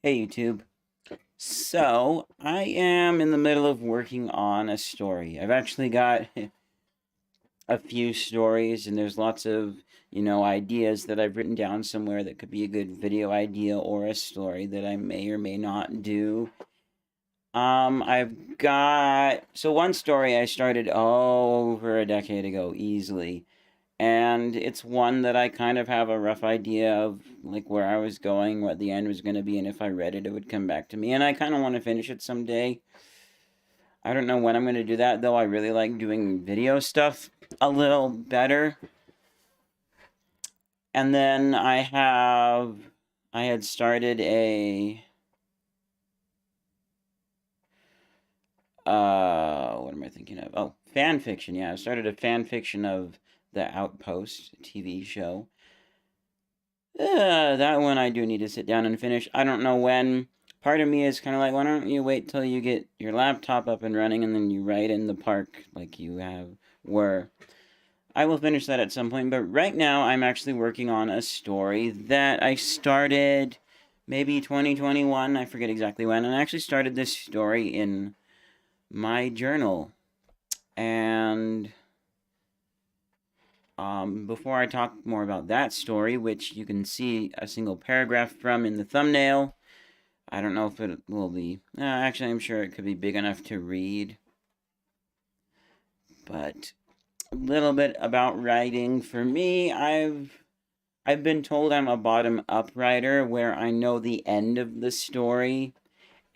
Hey YouTube. So, I am in the middle of working on a story. I've actually got a few stories, and there's lots of, ideas that I've written down somewhere that could be a good video idea or a story that I may or may not do. I've got, so one story I started over a decade ago, easily. And it's one that I kind of have a rough idea of, like, where I was going, what the end was going to be, and if I read it, it would come back to me. And I kind of want to finish it someday. I don't know when I'm going to do that, though. I really like doing video stuff a little better. And then I had started what am I thinking of? Oh, fan fiction. Yeah, I started a fan fiction of The Outpost TV show. That one I do need to sit down and finish. I don't know when. Part of me is kind of like, why don't you wait till you get your laptop up and running and then you write in the park like you were. I will finish that at some point, but right now I'm actually working on a story that I started maybe 2021. I forget exactly when. And I actually started this story in my journal. And before I talk more about that story, which you can see a single paragraph from in the thumbnail, I don't know if it will be. Actually, I'm sure it could be big enough to read. But a little bit about writing. For me, I've been told I'm a bottom up writer where I know the end of the story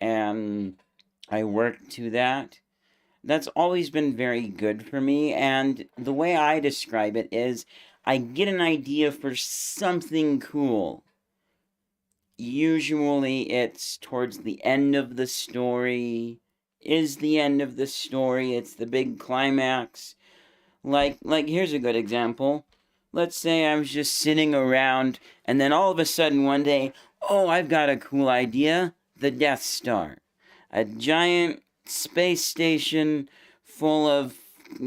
and I work to that. That's always been very good for me, and the way I describe it is I get an idea for something cool. Usually it's towards the end of the story, is the end of the story, it's the big climax. Like here's a good example. Let's say I was just sitting around and then all of a sudden one day, oh, I've got a cool idea, the Death Star. A giant space station full of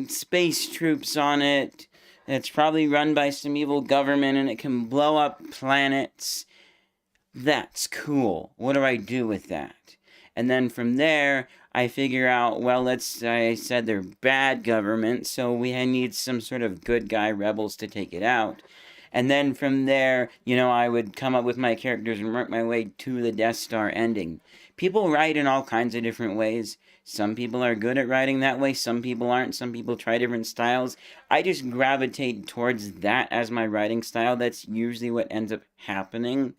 space troops on it. It's probably run by some evil government and it can blow up planets. That's cool. What do I do with that? And then from there, I figure out, well, I said they're bad government, so we need some sort of good guy rebels to take it out. And then from there, I would come up with my characters and work my way to the Death Star ending. People write in all kinds of different ways. Some people are good at writing that way, some people aren't, some people try different styles. I just gravitate towards that as my writing style. That's usually what ends up happening,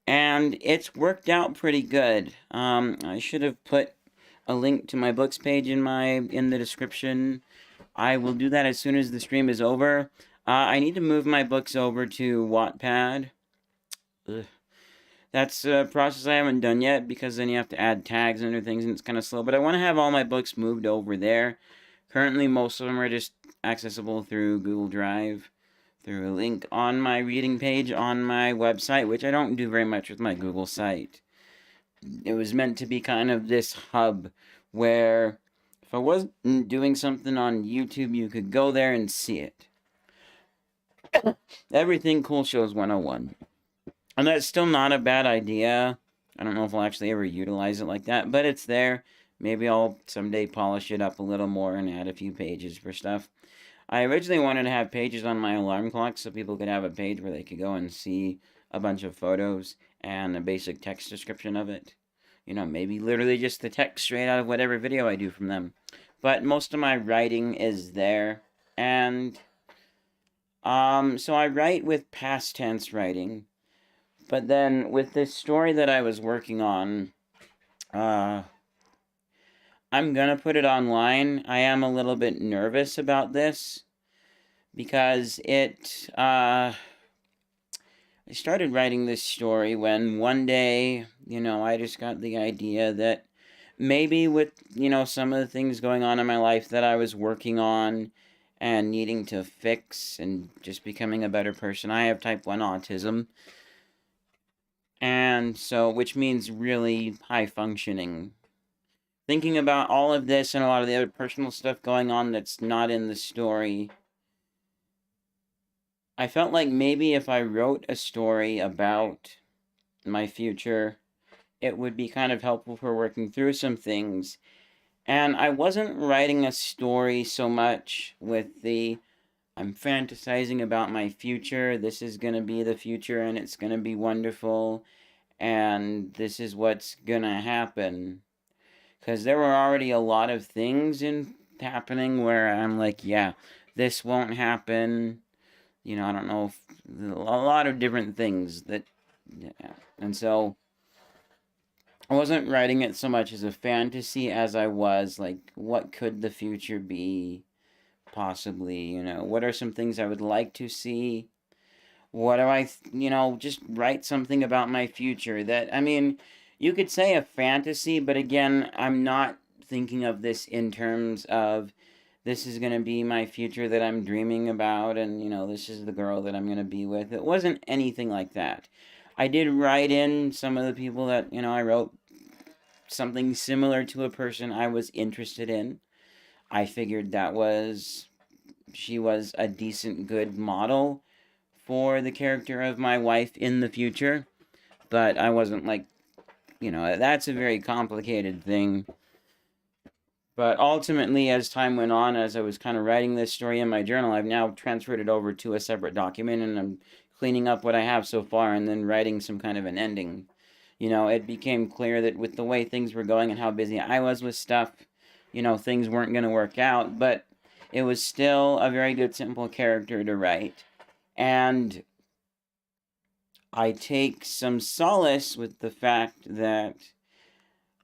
and it's worked out pretty good. I should have put a link to my books page in the description. I will do that as soon as the stream is over. I need to move my books over to Wattpad. Ugh. That's a process I haven't done yet because then you have to add tags and other things and it's kind of slow. But I want to have all my books moved over there. Currently, most of them are just accessible through Google Drive, through a link on my reading page on my website, which I don't do very much with my Google site. It was meant to be kind of this hub where if I wasn't doing something on YouTube, you could go there and see it. Everything Cool Shows 101. And that's still not a bad idea. I don't know if I'll actually ever utilize it like that, but it's there. Maybe I'll someday polish it up a little more and add a few pages for stuff. I originally wanted to have pages on my alarm clock so people could have a page where they could go and see a bunch of photos and a basic text description of it. Maybe literally just the text straight out of whatever video I do from them. But most of my writing is there. And so I write with past tense writing. But then with this story that I was working on, I'm gonna put it online. I am a little bit nervous about this because I started writing this story when one day, I just got the idea that maybe with, some of the things going on in my life that I was working on and needing to fix and just becoming a better person. I have type 1 autism. And so, which means really high functioning. Thinking about all of this and a lot of the other personal stuff going on that's not in the story, I felt like maybe if I wrote a story about my future, it would be kind of helpful for working through some things. And I wasn't writing a story so much with the I'm fantasizing about my future. This is going to be the future and it's going to be wonderful. And this is what's going to happen. Because there were already a lot of things in happening where I'm like, yeah, this won't happen. You know, I don't know if, a lot of different things that, yeah. And so I wasn't writing it so much as a fantasy as I was like, what could the future be? Possibly, you know, what are some things I would like to see? What do I, you know, just write something about my future that, I mean, you could say a fantasy, but again, I'm not thinking of this in terms of this is going to be my future that I'm dreaming about and, you know, this is the girl that I'm going to be with. It wasn't anything like that. I did write in some of the people that, you know, I wrote something similar to a person I was interested in. I figured she was a decent, good model for the character of my wife in the future, but I wasn't like, you know, that's a very complicated thing. But ultimately, as time went on, as I was kind of writing this story in my journal, I've now transferred it over to a separate document and I'm cleaning up what I have so far and then writing some kind of an ending. You know, it became clear that with the way things were going and how busy I was with stuff, you know, things weren't going to work out, but it was still a very good, simple character to write. And I take some solace with the fact that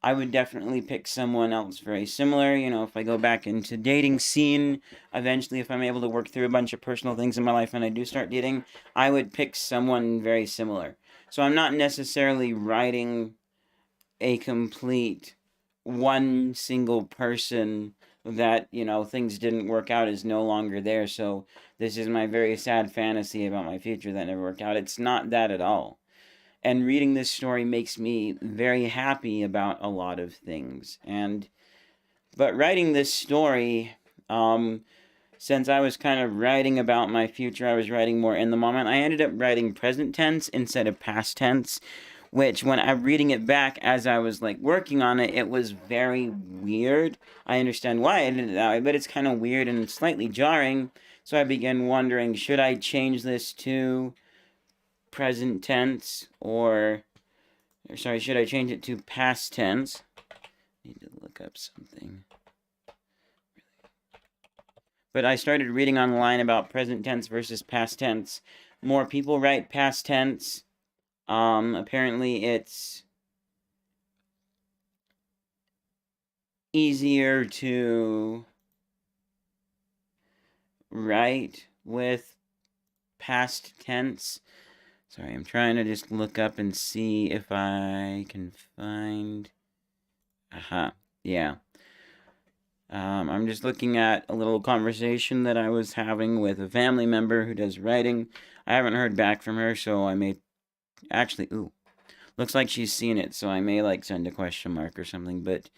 I would definitely pick someone else very similar. You know, if I go back into dating scene, eventually, if I'm able to work through a bunch of personal things in my life and I do start dating, I would pick someone very similar. So I'm not necessarily writing a complete one single person that, you know, things didn't work out is no longer there. So this is my very sad fantasy about my future that never worked out. It's not that at all. And reading this story makes me very happy about a lot of things. But writing this story, since I was kind of writing about my future, I was writing more in the moment. I ended up writing present tense instead of past tense, which when I'm reading it back as I was like working on it, it was very weird. I understand why I did it that way, but it's kind of weird and slightly jarring. So I began wondering, should I change this to present tense or sorry, should I change it to past tense? Need to look up something. But I started reading online about present tense versus past tense. More people write past tense. Apparently it's easier to write with past tense. Sorry, I'm trying to just look up and see if I can find... Aha, yeah. I'm just looking at a little conversation that I was having with a family member who does writing. I haven't heard back from her, so I may... Actually, ooh. Looks like she's seen it, so I may, like, send a question mark or something. But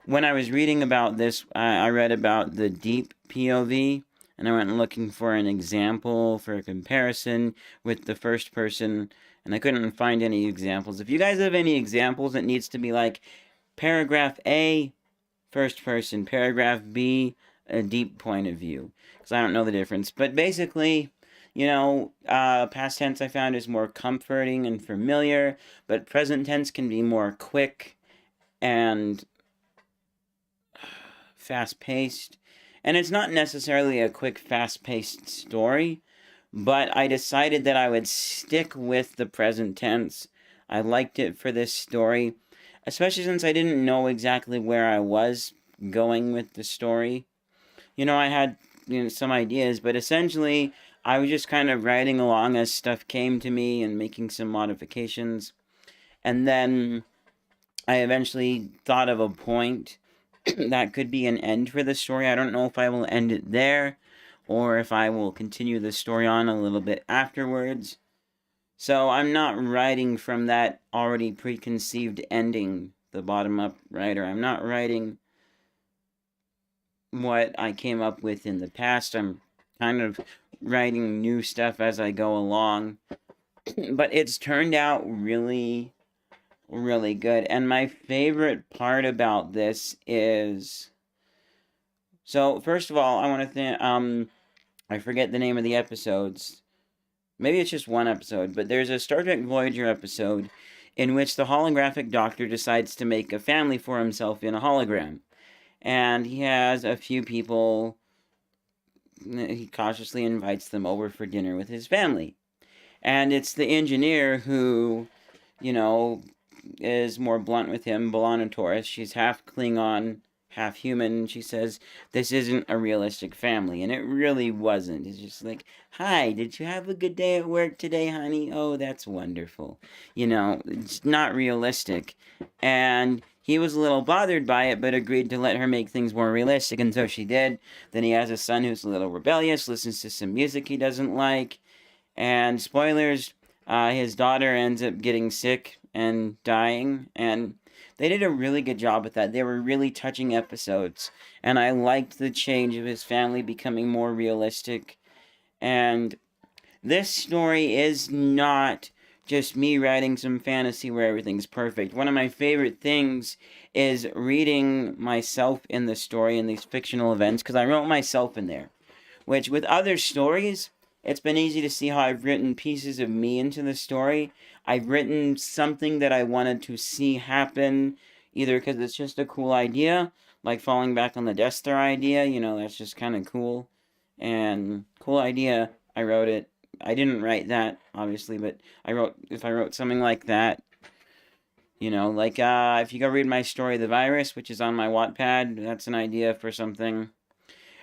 when I was reading about this, I read about the deep POV, and I went looking for an example for a comparison with the first person, and I couldn't find any examples. If you guys have any examples, it needs to be like paragraph A, first person, paragraph B, a deep point of view, because I don't know the difference. But basically, you know, past tense I found is more comforting and familiar, but present tense can be more quick and fast-paced. And it's not necessarily a quick, fast-paced story, but I decided that I would stick with the present tense. I liked it for this story, especially since I didn't know exactly where I was going with the story. You know, I had, you know, some ideas, but essentially I was just kind of writing along as stuff came to me and making some modifications. And then I eventually thought of a point that could be an end for the story. I don't know if I will end it there or if I will continue the story on a little bit afterwards. So I'm not writing from that already preconceived ending, the bottom-up writer. I'm not writing what I came up with in the past. I'm kind of writing new stuff as I go along. But it's turned out really really good. And my favorite part about this is, so first of all, I want to think. I forget the name of the episodes. Maybe it's just one episode, but there's a Star Trek Voyager episode in which the holographic doctor decides to make a family for himself in a hologram. And he has a few people, he cautiously invites them over for dinner with his family. And it's the engineer who, you know, is more blunt with him, B'Elanna Torres. She's half Klingon, half human. She says, this isn't a realistic family. And it really wasn't. It's just like, hi, did you have a good day at work today, honey? Oh, that's wonderful. You know, it's not realistic. And he was a little bothered by it, but agreed to let her make things more realistic, and so she did. Then he has a son who's a little rebellious, listens to some music he doesn't like. And spoilers, his daughter ends up getting sick and dying, and they did a really good job with that. They were really touching episodes, and I liked the change of his family becoming more realistic. And this story is not just me writing some fantasy where everything's perfect. One of my favorite things is reading myself in the story in these fictional events, because I wrote myself in there. Which, with other stories, it's been easy to see how I've written pieces of me into the story. I've written something that I wanted to see happen, either because it's just a cool idea, like falling back on the Death Star idea, you know, that's just kind of cool. And cool idea, I wrote it. I didn't write that, obviously, but if I wrote something like that, you know, like, if you go read my story, The Virus, which is on my Wattpad, that's an idea for something.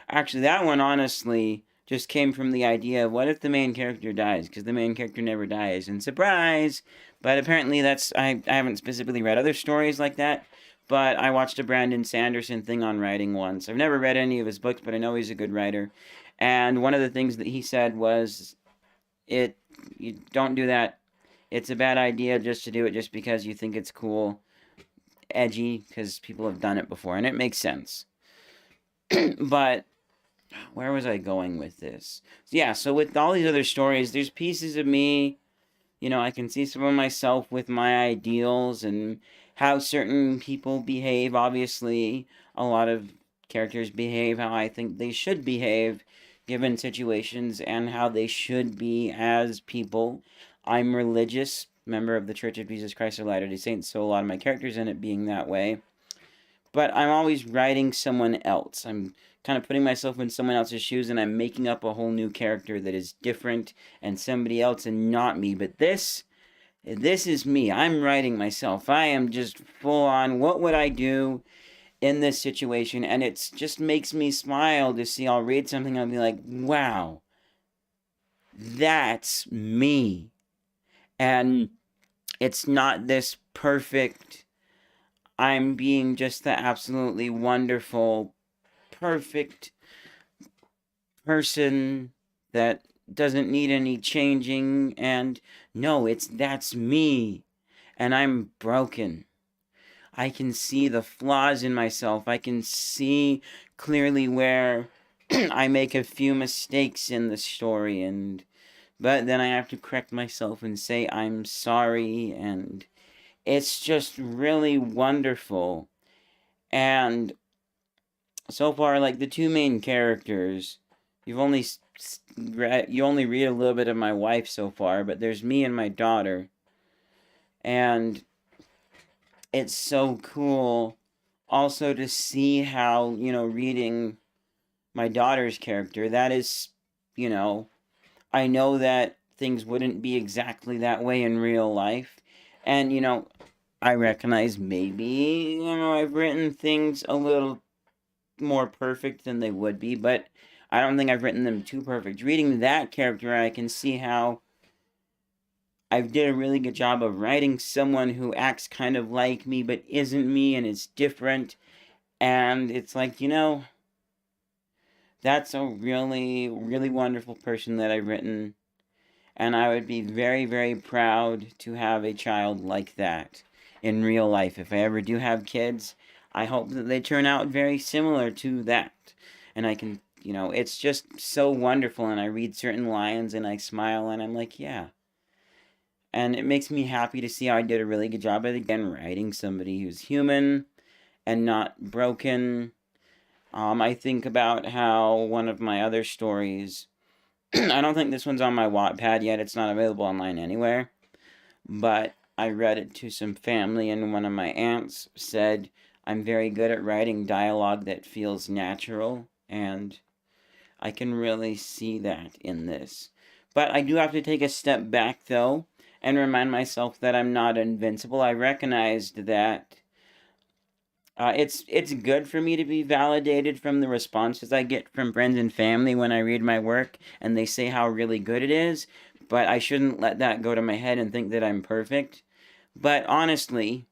Actually, that one, honestly, just came from the idea of what if the main character dies? Because the main character never dies, and surprise! But apparently I haven't specifically read other stories like that, but I watched a Brandon Sanderson thing on writing once. I've never read any of his books, but I know he's a good writer. And one of the things that he said was, you don't do that. It's a bad idea just to do it just because you think it's cool, edgy, because people have done it before, and it makes sense. But where was I going with this? Yeah, so with all these other stories, there's pieces of me, you know, I can see some of myself with my ideals and how certain people behave. Obviously, a lot of characters behave how I think they should behave given situations and how they should be as people. I'm religious, member of the Church of Jesus Christ of Latter-day Saints, so a lot of my characters end up being that way. But I'm always writing someone else. I'm kind of putting myself in someone else's shoes, and I'm making up a whole new character that is different and somebody else and not me. But this is me. I'm writing myself. I am just full on. What would I do in this situation? And it just makes me smile to see. I'll read something, I'll be like, wow, that's me. And it's not this perfect, I'm being just the absolutely wonderful, perfect person that doesn't need any changing. And no, that's me. And I'm broken. I can see the flaws in myself. I can see clearly where I make a few mistakes in the story, but then I have to correct myself and say I'm sorry, and it's just really wonderful. And so far, like, the two main characters, you only read a little bit of my wife so far, but there's me and my daughter. And it's so cool also to see how, you know, reading my daughter's character, that is, you know, I know that things wouldn't be exactly that way in real life. And, you know, I recognize maybe, you know, I've written things a little more perfect than they would be, but I don't think I've written them too perfect. Reading that character, I can see how I did a really good job of writing someone who acts kind of like me, but isn't me and is different. And it's like, you know, that's a really, really wonderful person that I've written. And I would be very, very proud to have a child like that in real life. If I ever do have kids, I hope that they turn out very similar to that. And I can, you know, it's just so wonderful. And I read certain lines and I smile and I'm like, yeah. And it makes me happy to see how I did a really good job at, again, writing somebody who's human and not broken. I think about how one of my other stories, I don't think this one's on my Wattpad yet, it's not available online anywhere, but I read it to some family, and one of my aunts said, I'm very good at writing dialogue that feels natural, and I can really see that in this. But I do have to take a step back, though, and remind myself that I'm not invincible. I recognized that it's good for me to be validated from the responses I get from friends and family when I read my work and they say how really good it is, but I shouldn't let that go to my head and think that I'm perfect. But honestly,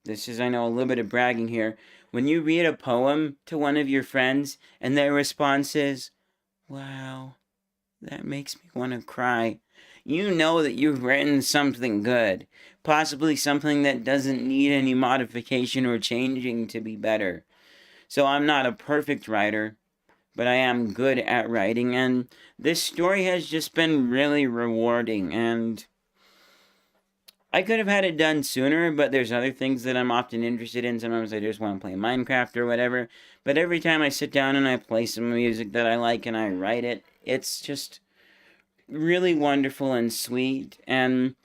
this is, I know, a little bit of bragging here. When you read a poem to one of your friends and their response is, wow, that makes me want to cry, you know that you've written something good. Possibly something that doesn't need any modification or changing to be better. So I'm not a perfect writer, but I am good at writing, and this story has just been really rewarding, and I could have had it done sooner, but there's other things that I'm often interested in. Sometimes I just want to play Minecraft or whatever. But every time I sit down and I play some music that I like and I write it, it's just really wonderful and sweet. And,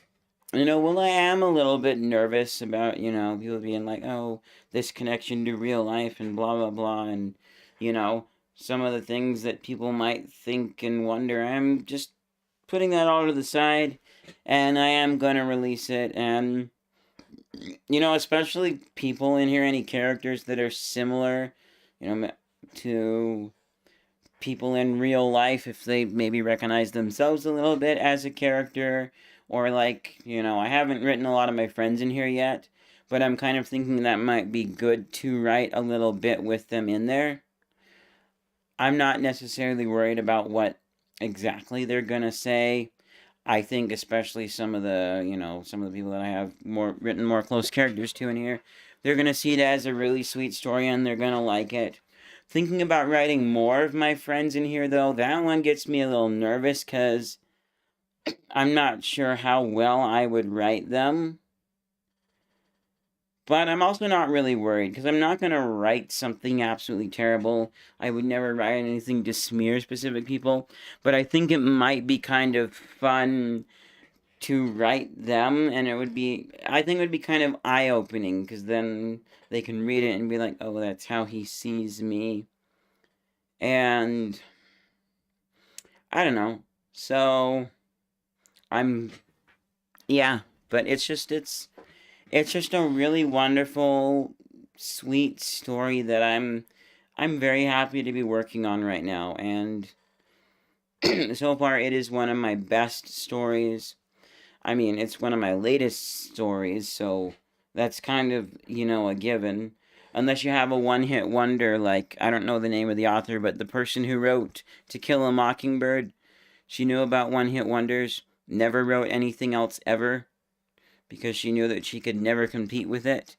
well, I am a little bit nervous about, people being like, oh, this connection to real life and blah, blah, blah. And, you know, some of the things that people might think and wonder. I'm just putting that all to the side, and I am going to release it. And, especially people in here, any characters that are similar, to people in real life, if they maybe recognize themselves a little bit as a character, or like, I haven't written a lot of my friends in here yet, but I'm kind of thinking that might be good to write a little bit with them in there. I'm not necessarily worried about what exactly they're gonna say. I think especially some of the people that I have written more close characters to in here, they're gonna see it as a really sweet story and they're gonna like it. Thinking about writing more of my friends in here, though, that one gets me a little nervous because I'm not sure how well I would write them. But I'm also not really worried because I'm not going to write something absolutely terrible. I would never write anything to smear specific people. But I think it might be kind of fun to write them, and I think it would be kind of eye opening because then they can read it and be like, oh, that's how he sees me. And I don't know. So I'm, yeah, but it's just a really wonderful, sweet story that I'm very happy to be working on right now, and so far it is one of my best stories. I mean, it's one of my latest stories, so that's kind of, a given. Unless you have a one-hit wonder, like, I don't know the name of the author, but the person who wrote To Kill a Mockingbird, she knew about one-hit wonders, never wrote anything else ever, because she knew that she could never compete with it.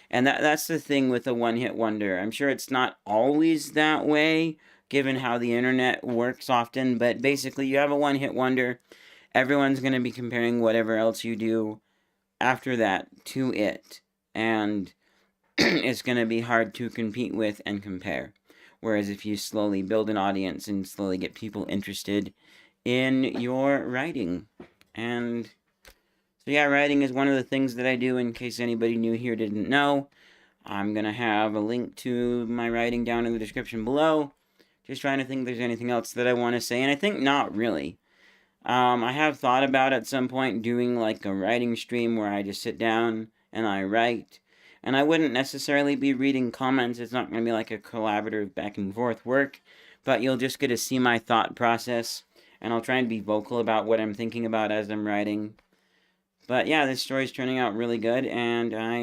And that's the thing with a one-hit wonder. I'm sure it's not always that way, given how the internet works often, but basically you have a one-hit wonder, everyone's going to be comparing whatever else you do after that to it. And it's going to be hard to compete with and compare. Whereas if you slowly build an audience and slowly get people interested in your writing. And so yeah, writing is one of the things that I do, in case anybody new here didn't know. I'm going to have a link to my writing down in the description below. Just trying to think if there's anything else that I want to say, and I think not really. I have thought about at some point doing like a writing stream where I just sit down and I write. And I wouldn't necessarily be reading comments. It's not going to be like a collaborative back and forth work. But you'll just get to see my thought process. And I'll try and be vocal about what I'm thinking about as I'm writing. But yeah, this story's turning out really good. And I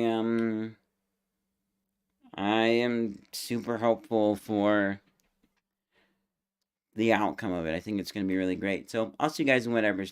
am super hopeful for the outcome of it. I think it's going to be really great. So I'll see you guys in whatever's next.